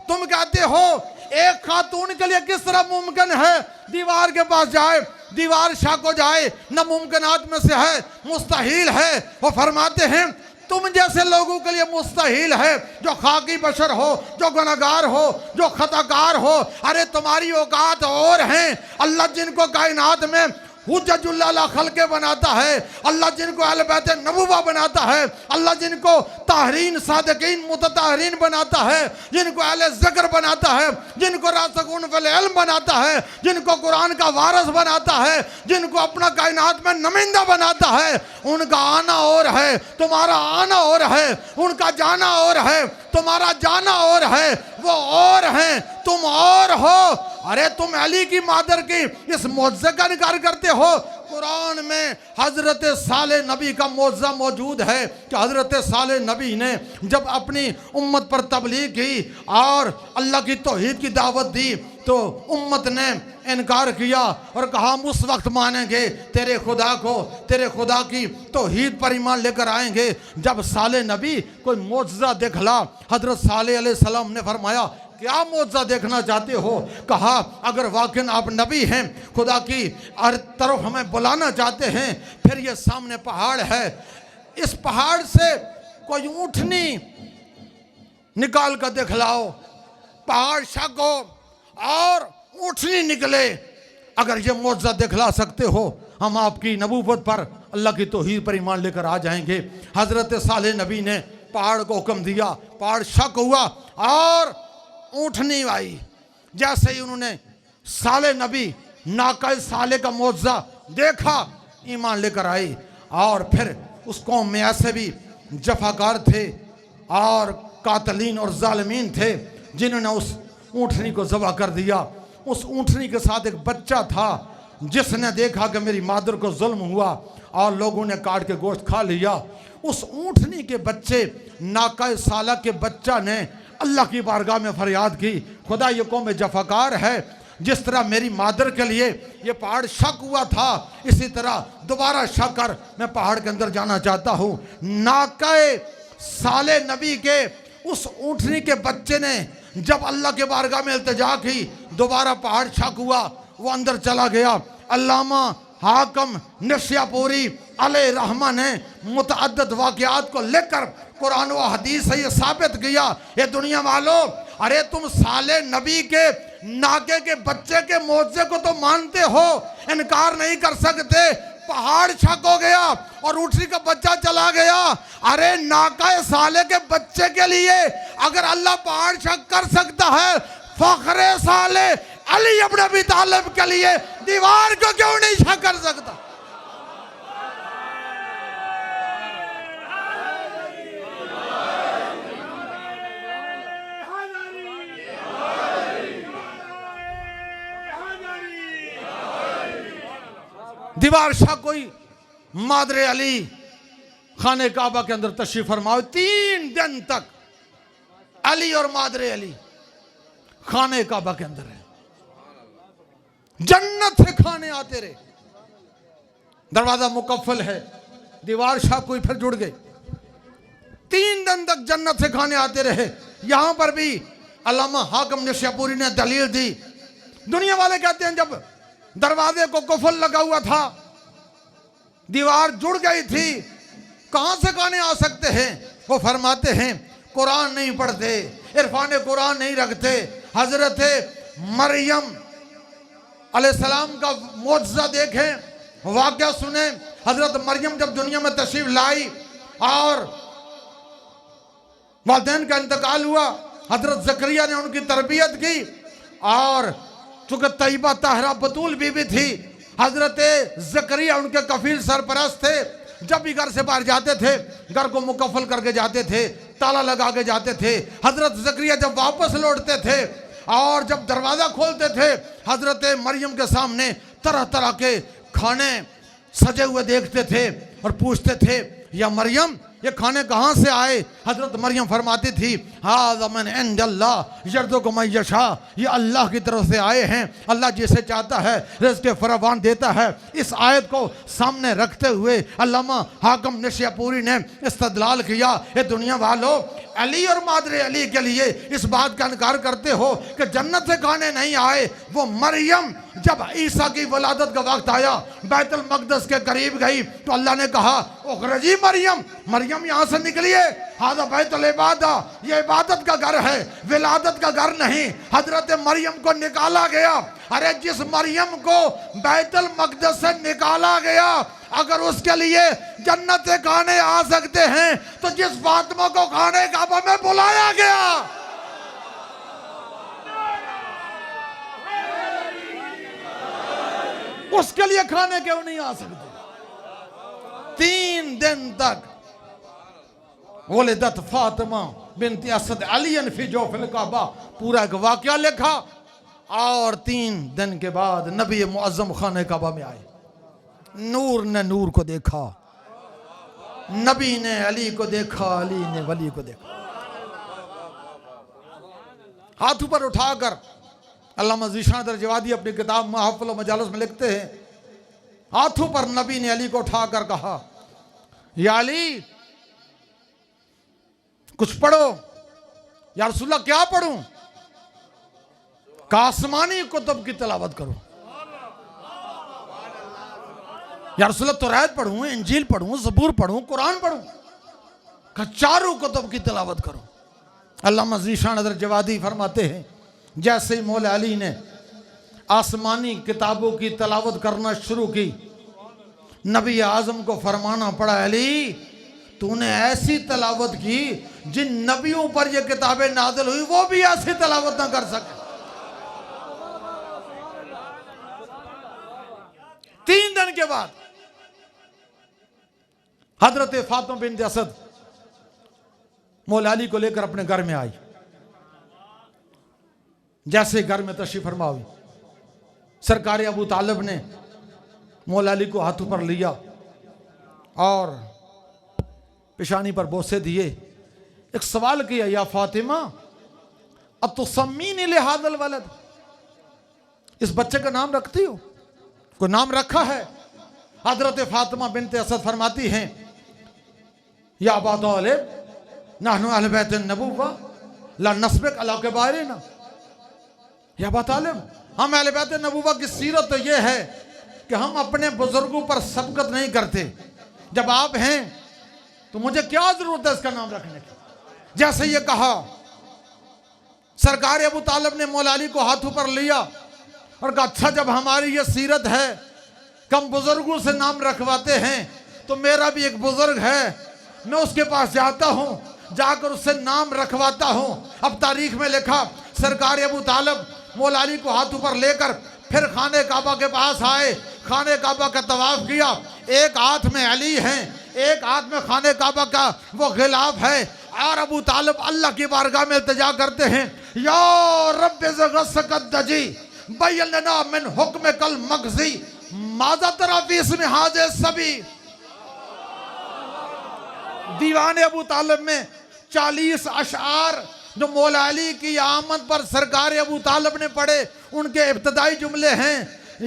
तुम कहते हो एक खातून के लिए किस तरह मुमकिन है दीवार के पास जाए, दीवार शक हो जाए, नामुमकिनात में से है, मुस्तहील है। वो फरमाते हैं तुम जैसे लोगों के लिए मुस्तहील है, जो खाकी बशर हो, जो गुनहगार हो, जो खताकार हो। अरे तुम्हारी औकात और हैं। अल्लाह जिनको कायनात में हुज्जतुल्लाह अला खल्के बनाता है, अल्लाह जिनको अहले बैत नबुव्वा बनाता है, अल्लाह जिनको ताहरीन सादिकीन मुतताहरीन बनाता है, जिनको अहले ज़िक्र बनाता है, जिनको रासिखून फिल इल्म बनाता है, जिनको कुरान का वारिस बनाता है, जिनको अपना कायनात में नुमाइंदा बनाता है, उनका आना और है, तुम्हारा आना और है। उनका जाना और है, तुम्हारा जाना और है। वो और हैं, तुम और हो। अरे तुम अली की मादर की इस मौजज़े का इनकार करते हो। कुरान में हजरत साले नबी का मौजज़ा मौजूद है कि हजरत साले नबी ने जब अपनी उम्मत पर तबलीग की और अल्लाह की तौहीद की दावत दी तो उम्मत ने इनकार किया और कहा हम उस वक्त मानेंगे तेरे खुदा को, तेरे खुदा की तौहीद पर ईमान लेकर आएंगे जब साले नबी कोई मौजज़ा दिखला। हजरत साले अलैहिस्सलाम ने फरमाया क्या मौजज़ा देखना चाहते हो? कहा अगर वाकई आप नबी हैं, खुदा की तरफ हमें बुलाना चाहते हैं, फिर ये सामने पहाड़ है, इस पहाड़ से कोई ऊँटनी निकाल कर दिखलाओ। पहाड़ शक हो और ऊँटनी निकले, अगर ये मौजज़ा दिखला सकते हो हम आपकी नबूवत पर, अल्लाह की तौहीद पर ईमान लेकर आ जाएंगे। हजरत साले नबी ने पहाड़ को हुक्म दिया, पहाड़ शक हुआ और ऊँटनी आई। जैसे ही उन्होंने साले नबी नाक़े साले का मौजज़ा देखा, ईमान लेकर आई। और फिर उस कौम में ऐसे भी जफाकार थे और कातलीन और जालिमीन थे जिन्होंने उस ऊँटनी को ज़बह कर दिया। उस ऊँटनी के साथ एक बच्चा था जिसने देखा कि मेरी मादर को जुल्म हुआ और लोगों ने काट के गोश्त खा लिया। उस ऊँटनी के बच्चे नाक़े साला के बच्चा ने अल्लाह की बारगाह में फरियाद की, खुदा ये कौम जफाकार है, जिस तरह मेरी मादर के लिए ये पहाड़ शक हुआ था इसी तरह दोबारा शक कर मैं पहाड़ के अंदर जाना चाहता हूँ। नाक़े साले नबी के उस ऊँटनी के बच्चे ने जब अल्लाह के बारगाह में इल्तिजा की, दोबारा पहाड़ शक हुआ, वो अंदर चला गया। अल्लामा हाकम नशियापुरी अलैहि रहमा ने मुतअद्दिद वाक़यात को लेकर कुरान व हदीस से ये साबित किया, ये दुनिया वालों, अरे तुम साले नबी के नाके के बच्चे के मौजज़े को तो मानते हो, इनकार नहीं कर सकते। पहाड़ शक हो गया और ऊँटनी का बच्चा चला गया। अरे नाका साले के बच्चे के लिए अगर अल्लाह पहाड़ शक कर सकता है, फखरे साले अली इब्न अबी तालिब के लिए दीवार को क्यों नहीं शक कर सकता? दीवार शाह कोई मादरे अली खाने काबा के अंदर तशरीफ फरमाओ। 3 दिन तक अली और मादरे अली खाने काबा के अंदर है, जन्नत से खाने आते रहे। दरवाजा मुकफ्फल है, दीवार शाह कोई फिर जुड़ गए। 3 दिन तक जन्नत से खाने आते रहे। यहां पर भी अल्लामा हाकम नशियापुरी ने दलील दी। दुनिया वाले कहते हैं जब दरवाजे को कुफल लगा हुआ था, दीवार जुड़ गई थी, कहां से खाने आ सकते हैं? वो फरमाते हैं कुरान नहीं पढ़ते, इरफान कुरान नहीं रखते। हजरत मरियम अलैहिस्सलाम का मौजज़ा देखें, वाक़या सुने। हजरत मरियम जब दुनिया में तशरीफ लाई और वालिदैन का इंतकाल हुआ, हजरत ज़करिया ने उनकी तरबियत की और चूंकि तैयबा ताहरा बतूल बीबी थी, हजरत ज़करिया उनके कफील सरपरस्त थे। जब भी घर से बाहर जाते थे, घर को मुकफ्फल करके जाते थे, ताला लगा के जाते थे। हजरत ज़करिया जब वापस लौटते थे, और जब दरवाजा खोलते थे हजरत मरियम के सामने तरह तरह के खाने सजे हुए देखते थे और पूछते थे या मरियम ये खाने कहाँ से आए। हजरत मरियम फरमाती थी हाज़ा मिन इंदल्लाह यर्ज़ुक़ु मन यशा, ये अल्लाह की तरफ से आए हैं, अल्लाह जिसे चाहता है रिज़्क़ फरावान देता है। इस आयत को सामने रखते हुए अल्लामा हाकिम निशापुरी ने इस्तदलाल किया, ये दुनिया वालों अली और मादरे अली के लिए इस बात का इनकार करते हो कि जन्नत से खाने नहीं आए। वो मरियम जब ईसा की वलादत का वक्त आया बैतुल मक़दस के करीब गई तो अल्लाह ने कहा उखरजी मरियम, मरियम यहाँ से निकलिए, हाज़ा बैतुल इबादा, ये इबादत का घर है, विलादत का घर नहीं। हजरत मरियम को निकाला गया। अरे जिस मरियम को बैतुल मक़दस से निकाला गया अगर उसके लिए जन्नत से खाने आ सकते हैं तो जिस फातिमा को खाने काबा में बुलाया गया उसके लिए खाने क्यों नहीं आ सकते। 3 दिन तक वलिदत फातिमा बिनती असद अली फी जोफिल काबा पूरा एक वाकया लिखा और 3 दिन के बाद नबी मुअज्जम खाने काबा में आए। नूर ने नूर को देखा, नबी ने अली को देखा, अली ने वली को देखा। हाथ ऊपर उठाकर अल्लामा ज़ीशान दरजवादी अपनी किताब महफ़िल व मजालिस में लिखते हैं हाथों पर नबी ने अली को उठाकर कहा या अली कुछ पढ़ो। या रसूलल्लाह क्या पढ़ूं? आसमानी कुतुब की तिलावत करो। या रसूलल्लाह तौरात पढ़ूं, इंजील पढ़ूं, ज़बूर पढ़ूं, कुरान पढ़ूं? चारों कुतुब की तिलावत करो। अल्लामा ज़ीशान दरजवादी फरमाते हैं जैसे ही मौला अली ने आसमानी किताबों की तिलावत करना शुरू की नबी आज़म को फरमाना पड़ा अली तूने ऐसी तिलावत की जिन नबियों पर ये किताबें नाज़िल हुई वो भी ऐसी तिलावत ना कर सके। 3 दिन के बाद हजरत फातिमा बिन्त असद मौला अली को लेकर अपने घर में आई। जैसे घर में तशरीफ फरमा हुई सरकार अबू तालिब ने मौला अली को हाथों पर लिया और पेशानी पर बोसे दिए। एक सवाल किया या फातिमा अब तो सम्मीनी लिहादल वलद, इस बच्चे का नाम रखती हो? कोई नाम रखा है? हजरत फातिमा बिन्त असद फरमाती हैं या अबा तालिब नहनु अहले बैत नबुव्वा ला नस्बिक अला कबारिना। या अबा तालिब हम अहले बैत नबुव्वा की सीरत तो ये है कि हम अपने बुजुर्गों पर सबकत नहीं करते। जब आप हैं तो मुझे क्या जरूरत है इसका नाम रखने की। जैसे ये कहा सरकार अबू तालिब ने मौला अली को हाथों पर लिया और कहा अच्छा जब हमारी ये सीरत है कम बुजुर्गों से नाम रखवाते हैं तो मेरा भी एक बुजुर्ग है, मैं उसके पास जाता हूँ, जाकर उससे नाम रखवाता हूँ। अब तारीख में लिखा सरकार अबू तालिब मौला अली को हाथों पर लेकर फिर खाने काबा के पास आए, खाने काबा का तवाफ किया। एक हाथ में अली हैं, एक हाथ में खाने काबा का वो गिलाफ है और अबू तालिब अल्लाह की बारगाह में इल्तिजा करते हैं या रब्बे ज़गस्सकद्दजी बय्यलना मिन हुक्म कल मगज़ी माज़ा तराफी इसमें हाज़े सभी। दीवान अबू तालिब में 40 अशआर जो मौला अली की आमद पर सरकार अबू तालिब ने पढ़े उनके इब्तदाई जुमले हैं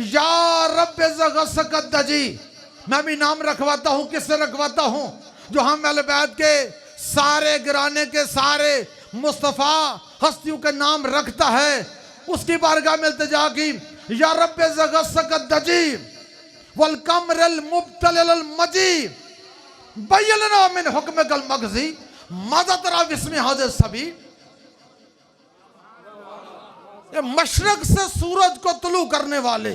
या रब्बे ज़गस्सकद्दजी, मैं भी नाम रखवाता हूँ। किससे रखवाता हूँ? जो हम अहले बैत के सारे गिराने के सारे मुस्तफ़ा हस्तियों के नाम रखता है उसकी बारगाह में इल्तिजा की या रब्बे ज़गस्सकद्दजी वल कमरल मुब्तलिल मजी बय्यलना मिन हुक्म कल मगज़ी माज़ा तरा बिस्मि हाज़े सभी। ये मशरक से सूरज को तुलू करने वाले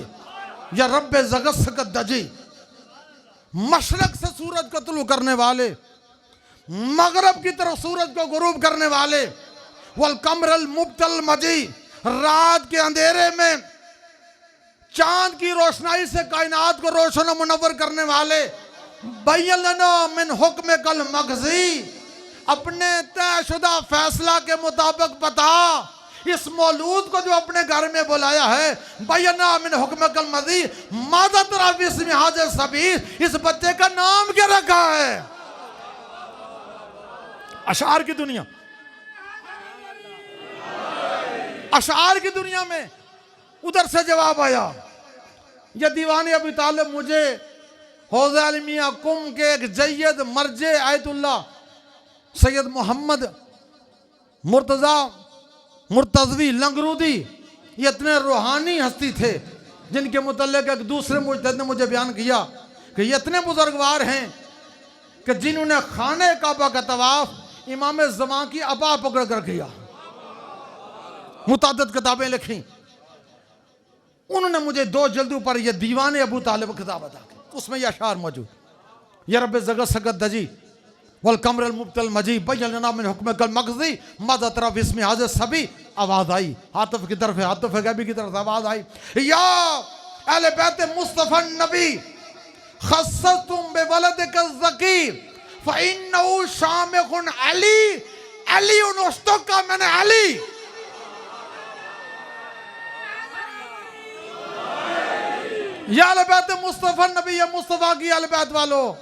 या रब्बे ज़गस्सकद्दजी, मशरक से सूरज को तुलू करने वाले, मगरब की तरफ सूरज को गुरूब करने वाले, वल कमरल मुब्तल मजी, रात के अंधेरे में चांद की रोशनाई से कायनात को रोशन और मुनव्वर करने वाले, बय्यलना मिन हुक्म कल मगज़ी, अपने तयशुदा फैसला के मुताबिक बता इस मौलूद को जो अपने घर में बुलाया है, बैना मिन हुक्मकल मजी मादा तरा बिस्मि हाज़िल सबीर, इस बच्चे का नाम क्या रखा है? अशार की दुनिया, अशार की दुनिया में उधर से जवाब आया, ये दीवाने अबी तालिब मुझे हौज़ा अलमिया कुम के एक जय्यद मर्जे आयतुल्लाह सैयद मोहम्मद मुर्तज़वी लंगरूदी, ये इतने रूहानी हस्ती थे जिनके मुतल्लिक़ एक दूसरे मुजद्दिद ने मुझे बयान किया कि ये इतने बुजुर्गवार हैं कि जिन्होंने खाने काबा का तवाफ इमाम ज़मान की अबा पकड़ कर किया, मुताद्दिद किताबें लिखी। उन्होंने मुझे 2 जल्दों पर यह दीवाने अबू तालिब किताब अता की, उसमें यह अशार मौजूद, या रब ज़गत सकत दजी वल कमरल मुब्तल मजी बैना मिन हुक्मकल मग़ज़ी माज़ा तरा बिस्मि हाज़िल सभी, आवाज़ आई, आतिफ की तरफ, आतिफ गैबी की तरफ आवाज़ आई, या अहले बैत मुस्तफ़ा नबी खस्सतुम बिवलदिका ज़की फ़इन्नहु शामिखुन अली अलीउन उस्तका मैंने अली। या अहले बैत मुस्तफ़ा नबी, या मुस्तफ़ा की अहले बैत वालों,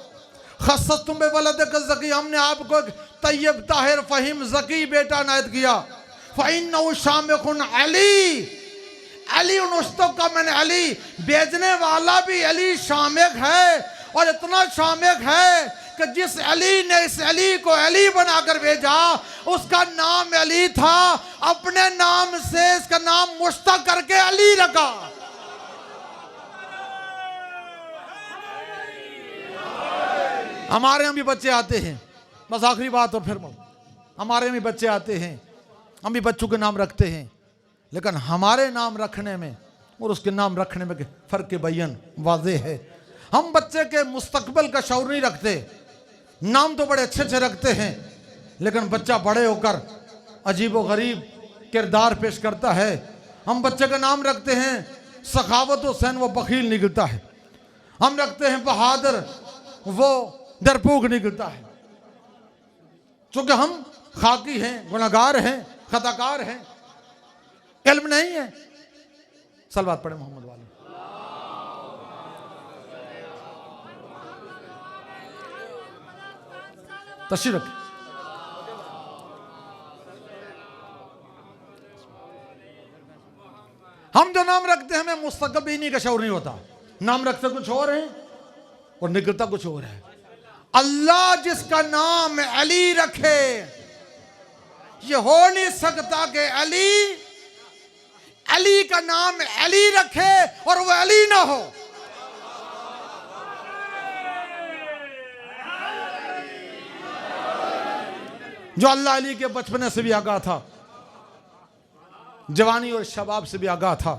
खस्सतुम बिवलदिका ज़की, हमने आपको एक तय्यब ताहिर फ़हीम ज़की बेटा नायत किया, फ़इन्नहु शामिखुन अली अलीउन उस्तका मैंने अली, भेजने वाला भी अली शामिख है, और इतना शामिख है कि जिस अली ने इस अली को अली बनाकर भेजा उसका नाम अली था, अपने नाम से इसका नाम मुश्तक करके अली रखा। हमारे यहाँ भी बच्चे आते हैं, बस आखिरी बात और फिर हमारे यहाँ भी बच्चे आते हैं, हम भी बच्चों के नाम रखते हैं, लेकिन हमारे नाम रखने में और उसके नाम रखने में फ़र्क बयान वाज़े है। हम बच्चे के मुस्तकबिल का शऊर नहीं रखते, नाम तो बड़े अच्छे अच्छे रखते हैं, लेकिन बच्चा बड़े होकर अजीब व गरीब किरदार पेश करता है। हम बच्चे का नाम रखते हैं सखावत हुसैन, वो बखील निकलता है। हम रखते हैं बहादुर, वो डरपोक निकलता है। चूंकि हम खाकी हैं, गुनहगार हैं, खताकार हैं, इल्म नहीं है। सलवात पढ़े मोहम्मद वाले। तशरीफ रखें। हम जो नाम रखते हैं हमें मुस्तकबिल का शऊर नहीं होता, नाम रखते कुछ और है और निकलता कुछ और है। अल्लाह जिसका नाम अली रखे, ये हो नहीं सकता कि अली का नाम अली रखे और वह अली ना हो। जो अल्लाह अली के बचपने से भी आगाह था, जवानी और शबाब से भी आगाह था,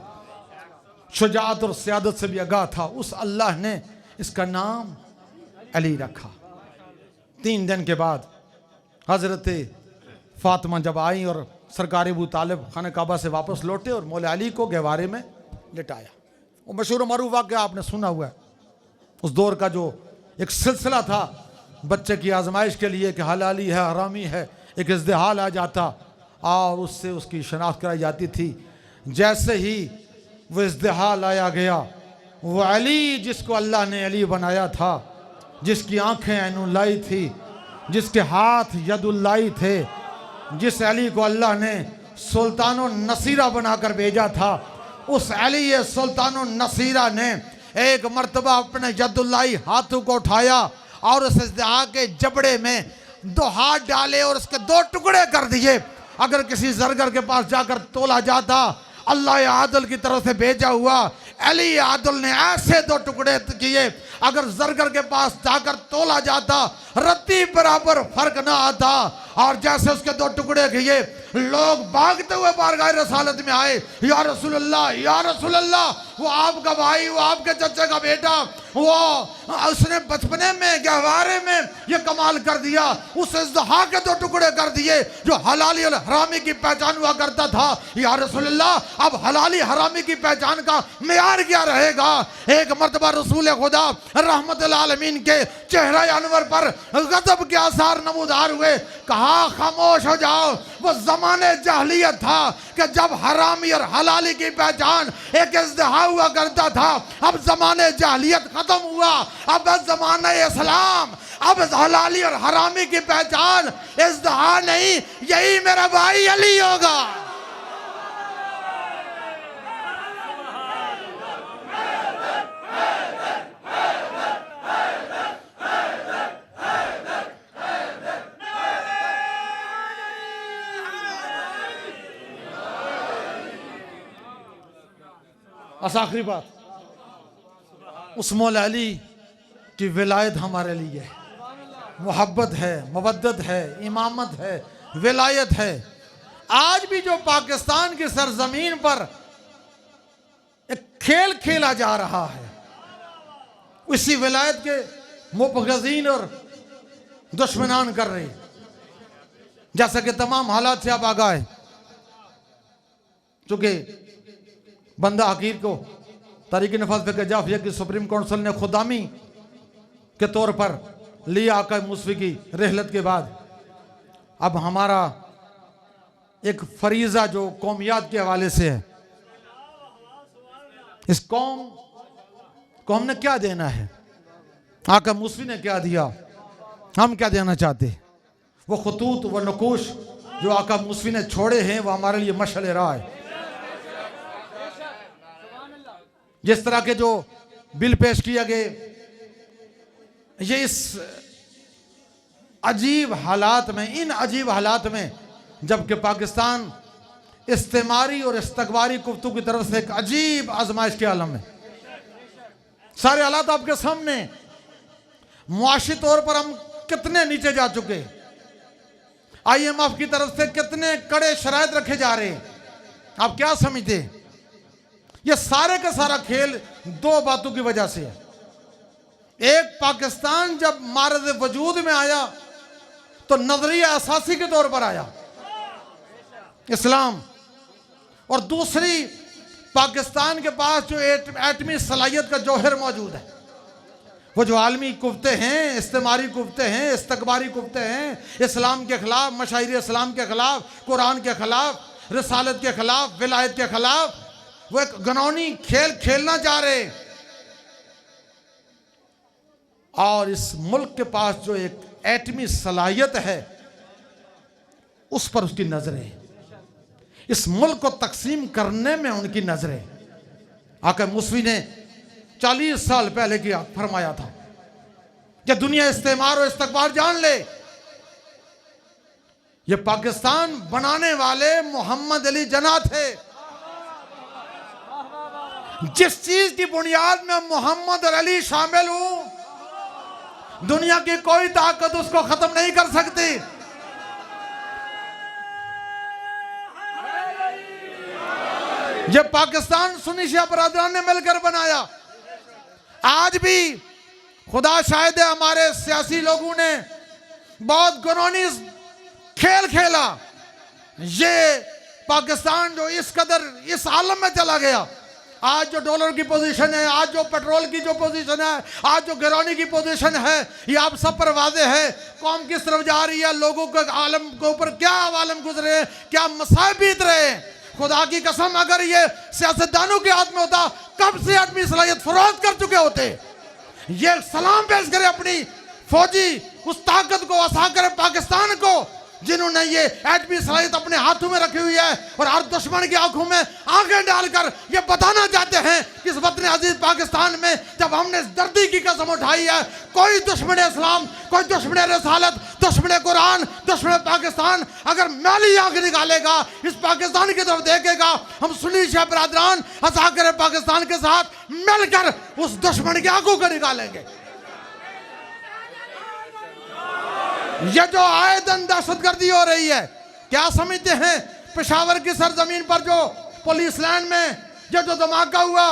शुजाअत और सियादत से भी आगाह था, उस अल्लाह ने इसका नाम अली रखा। 3 दिन के बाद हजरत फातिमा जब आई और सरकार अबू तालिब खाने काबा से वापस लौटे और मौला अली को गहवारे में लिटाया। वो मशहूर मरूफ वाक़या आपने सुना हुआ है। उस दौर का जो एक सिलसिला था बच्चे की आजमाइश के लिए कि हलाली है हरामी है, एक इज़्दिहाल आ जाता और उससे उसकी शनाख्त कराई जाती थी। जैसे ही वो इज़्दिहाल आया गया, वो अली जिसको अल्लाह ने अली बनाया था, जिसकी आंखें ऐनुल्लाई थी, जिसके हाथ यदुल्लाई थे, जिस अली को अल्लाह ने सुल्तानो नसीरा बनाकर भेजा था, उस अली सुल्तानो नसीरा ने एक मर्तबा अपने यदुल्लाई हाथों को उठाया और उस इज़्दिहा के जबड़े में 2 हाथ डाले और उसके 2 टुकड़े कर दिए। अगर किसी जरगर के पास जाकर तोला जाता, अल्लाह आदल की तरफ से भेजा हुआ अली आदल ने ऐसे 2 टुकड़े किए, अगर जरगर के पास जाकर तोला जाता रत्ती बराबर फर्क ना आता। और जैसे उसके 2 टुकड़े किए, लोग भागते हुए बारगाह रसालत में आए, या रसूलल्लाह या रसूलल्लाह, वो आपका भाई, वो आपके चचे का बेटा, वो उसने बचपने में गहवारे में ये कमाल कर दिया, उस इज़्दिहा के 2 टुकड़े कर दिए जो हलाली और हरामी की पहचान हुआ करता था। या रसूलल्लाह, अब हलाली हरामी की पहचान का मेयार क्या रहेगा? एक मर्तबा रसूल खुदा रहमतुल आलमीन के चेहरा अनवर पर गज़ब के आसार नमूदार हुए। कहा कहा खामोश हो जाओ। वो जमाने जहलियत था कि जब हरामी और हलाली की पहचान एक इज़्दिहा हुआ करता था। अब जमाने जहलियत खत्म हुआ, अब जमाने इस्लाम। अब हलाली और हरामी की पहचान इज़्दिहा नहीं, यही मेरा भाई अली होगा। बस आखिरी बात, उस मौला अली की विलायत हमारे लिए मोहब्बत है, मवद्दत है, इमामत है, विलायत है। आज भी जो पाकिस्तान की सरजमीन पर एक खेल खेला जा रहा है, उसी विलायत के मुबग़ज़ीन और दुश्मनान कर रहे। जैसा कि तमाम हालात से आप आगाह हैं, चूंकि बंदा हकीर को तहरीक नफाज़ फ़िक़्ह जाफ़रिया की सुप्रीम काउंसिल ने खुदामी के तौर पर लिया आका मूसवी की रहलत के बाद, अब हमारा एक फरीज़ा जो कौमियात के हवाले से है, इस कौम को हमने क्या देना है, आका मूसवी ने क्या दिया, हम क्या देना चाहते। वो खतूत, वो नकूश जो आका मूसवी ने छोड़े हैं, वो हमारे लिए मशअल राह है। जिस तरह के जो बिल पेश किए गए, ये इस अजीब हालात में, इन अजीब हालात में, जबकि पाकिस्तान इस्तेमारी और इस्तकबारी कुफ्तों की तरफ से एक अजीब आजमाइश के आलम में, सारे हालात आपके सामने। मुआशी तौर पर हम कितने नीचे जा चुके, IMF की तरफ से कितने कड़े शराइत रखे जा रहे हैं, आप क्या समझते। ये सारे का सारा खेल दो बातों की वजह से है। एक, पाकिस्तान जब मारज़ वजूद में आया तो नजरिया असासी के तौर पर आया इस्लाम, और दूसरी, पाकिस्तान के पास जो एटमी सलाहियत का जौहर मौजूद है, वो जो आलमी कुफ्ते हैं, इस्तेमारी कुफ्ते हैं, इस्तकबारी कुफ्ते हैं, इस्लाम के खिलाफ, मशाइर इस्लाम के खिलाफ, कुरान के खिलाफ, रिसालत के खिलाफ, विलायत के खिलाफ, वो एक गनौनी खेल खेलना चाह रहे। और इस मुल्क के पास जो एक एटमी सलाहियत है, उस पर उसकी नजरें, इस मुल्क को तकसीम करने में उनकी नजरें। आका मूसवी ने 40 साल पहले किया फरमाया था कि दुनिया इस्तेमार और इस्तकबार जान ले। ये पाकिस्तान बनाने वाले मोहम्मद अली जना थे। जिस चीज की बुनियाद में मोहम्मद और अली शामिल हूं, दुनिया की कोई ताकत उसको खत्म नहीं कर सकती। ये पाकिस्तान सुन्नी शिया बरादरान ने मिलकर बनाया। आज भी खुदा शाहिद है, हमारे सियासी लोगों ने बहुत गनौनी खेल खेला। ये पाकिस्तान जो इस कदर इस आलम में चला गया, आज जो डॉलर की पोजीशन है, आज जो पेट्रोल की जो पोजीशन है, आज जो गिरानी की पोजीशन है, ये आप सब पर वाज़ेह है। कौम किस तरफ जा रही है, लोगों के आलम के ऊपर क्या आलम गुजरे हैं, क्या मसाइब बीत रहे हैं। खुदा की कसम, अगर ये सियासतदानों के हाथ में होता, कब से आदमी सलाहियत फरोख्त कर चुके होते। ये सलाम पेश करे अपनी फौजी उस ताकत को, असा करे पाकिस्तान को, जिन्होंने ये एटमी सलाहियत अपने हाथों में रखी हुई है और हर दुश्मन की आंखों में आंखें डालकर ये बताना चाहते हैं कि इस वतन अजीज पाकिस्तान में जब हमने इस दर्दी की कसम उठाई है, कोई दुश्मन इस्लाम, कोई दुश्मन रिसालत, दुश्मन कुरान, दुश्मन पाकिस्तान अगर मैली आंख निकालेगा, इस पाकिस्तान की तरफ देखेगा, हम सुन्नी शिया बरादरान असाकर पाकिस्तान के साथ मिलकर उस दुश्मन की आंखों को निकालेंगे। ये जो आए दिन दहशतगर्दी हो रही है, क्या समझते हैं पेशावर की सरजमीन पर जो पुलिस लाइन में ये जो धमाका हुआ,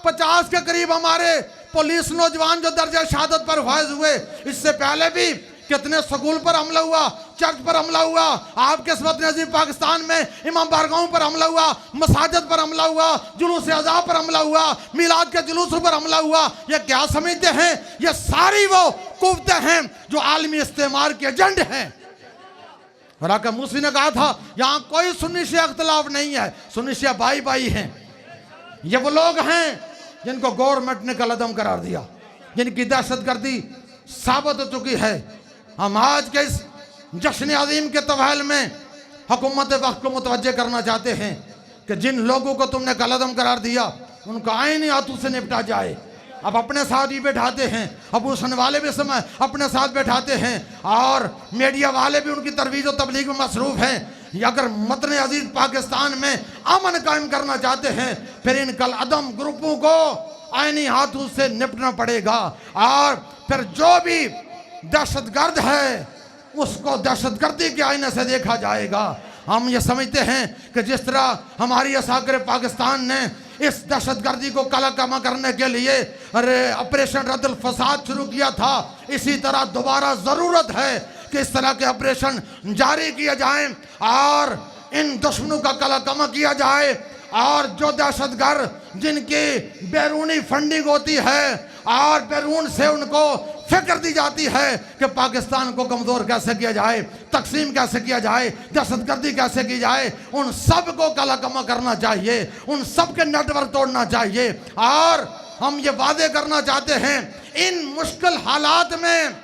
50 के करीब हमारे पुलिस नौजवान जो दर्जा शहादत पर फायज हुए। इससे पहले भी कितने स्कूल पर हमला हुआ, चर्च पर हमला हुआ, आपके वतन अजीज पाकिस्तान में इमाम बारगाहों पर हमला हुआ, मसाजिद पर हमला हुआ, जुलूस अज़ा पर हमला हुआ, मिलाद के जुलूसों पर हमला हुआ। ये क्या समझते हैं, ये सारी वो कुव्वतें हैं जो आलमी इस्तेमार के एजेंट हैं। और आका मूसी ने कहा था यहाँ कोई सुन्नी शिया इख्तिलाफ नहीं है, सुन्नी शिया भाई भाई हैं। ये वो लोग हैं जिनको गवर्नमेंट ने कलअदम करार दिया, जिनकी दहशतगर्दी साबित हो चुकी है। हम आज के इस जश्न अजीम के तवाल में हुकूमत वक्त को मुतवज्जे करना चाहते हैं कि जिन लोगों को तुमने कलअदम करार दिया उनको आईनी हाथों से निपटा जाए। अब अपने साथ ही बैठाते हैं, अब सुनने वाले भी समय अपने साथ बैठाते हैं और मीडिया वाले भी उनकी तरवीज और तबलीग में मसरूफ हैं। अगर मतन अजीज पाकिस्तान में अमन कायम करना चाहते हैं फिर इन कलअदम ग्रुपों को आईनी हाथों से निपटना पड़ेगा और फिर जो भी दहशतगर्द है उसको दहशतगर्दी के आईने से देखा जाएगा। हम ये समझते हैं कि जिस तरह हमारी असाकर पाकिस्तान ने इस दहशतगर्दी को कलाकमा करने के लिए ऑपरेशन रद्दुल फसाद शुरू किया था, इसी तरह दोबारा ज़रूरत है कि इस तरह के ऑपरेशन जारी किए जाएं और इन दुश्मनों का कलाकमा किया जाए। और जो दहशतगर्द जिनकी बैरूनी फंडिंग होती है और बैरून से उनको फिक्र दी जाती है कि पाकिस्तान को कमज़ोर कैसे किया जाए, तकसीम कैसे किया जाए, दहशतगर्दी कैसे की जाए, उन सब को कलाकमा करना चाहिए, उन सब के नेटवर्क तोड़ना चाहिए। और हम ये वादे करना चाहते हैं इन मुश्किल हालात में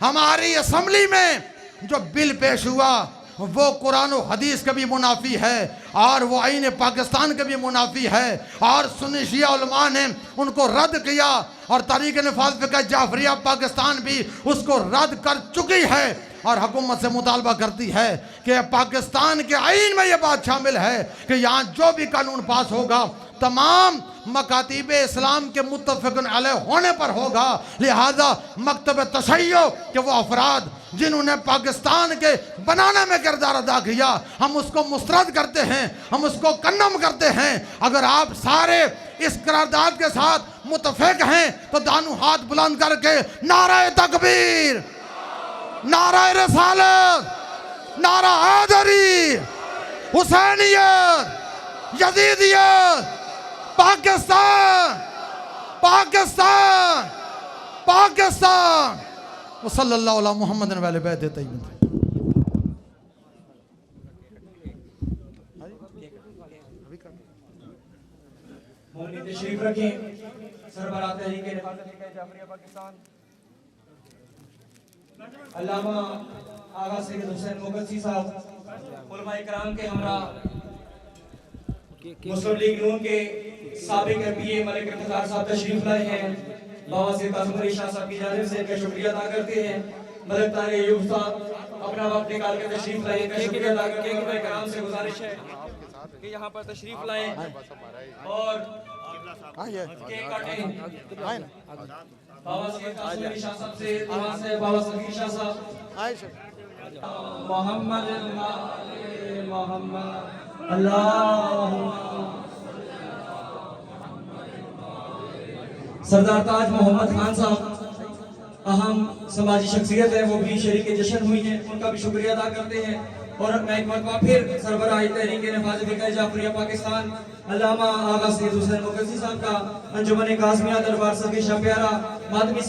हमारी असम्बली में जो बिल पेश हुआ वो कुरान और हदीस के भी मुनाफी है और वो आईन पाकिस्तान के भी मुनाफी है और सुन्नी शिया उलमा ने उनको रद्द किया और तहरीक नफाज फ़िक़्ह जाफरिया पाकिस्तान भी उसको रद्द कर चुकी है और हुकूमत से मुतालबा करती है कि पाकिस्तान के आईन में ये बात शामिल है कि यहाँ जो भी कानून पास होगा तमाम मकातीब इस्लाम के मुत्तफ़िक़ुन अलैह होने पर होगा। लिहाजा मकतब तशय्यो के वो अफराद जिन्होंने पाकिस्तान के बनाने में किरदार अदा किया हम उसको मुस्तरद करते हैं, हम उसको कन्नम करते हैं। अगर आप सारे इस करारदाद के साथ मुत्तफ़िक़ हैं तो दानू हाथ बुलंद करके नारा तकबीर, नारा रिसालत, नारा हैदरी, हुसैनियत, यजीदियत, पाकिस्तान, पाकिस्तान, पाकिस्तान, सल्लल्लाहु अलैहि मुहम्मद वाले बैत तय्यबीन। तशरीफ रखें सरबराह तहरीक जाफरिया पाकिस्तान अल्लामा आगा सैयद हुसैन मुकद्दसी साहब, उलमा इकराम के हमरा मुस्लिम लीग नून के साबिक एमपीए मलिक इफ्तिखार साहब तशरीफ लाए हैं। बाबा सैयद कासिम अली शाह साहब की जानिब से इनका शुक्रिया अदा करते हैं। मलिक तारिक अय्यूब साहब अपना वक्त निकाल के तशरीफ लाए, इनका शुक्रिया अदा करते हैं। उलमा इकराम से गुजारिश है कि यहाँ पर तशरीफ लाएं और केक काटें। बाबा सैयद कासिम अली शाह साहब से दुआ से बाबा सफीर शाह साहब मोहम्मद मोहम्मद सरदार ताज मोहम्मद खान साहब अहम समाजी शख्सियत है, वो भी शरीक जश्न हुई हैं, उनका भी शुक्रिया अदा करते हैं। और मैं एक मरतबा फिर सरबराह तहरीक नफाज़ फ़िक़्ह जाफरिया पाकिस्तान अल्लामा आगा सैयद हुसैन मुकद्दसी साहब का अंजुमन काज़मिया दरबार सफ़ी शाह प्यारा मातमी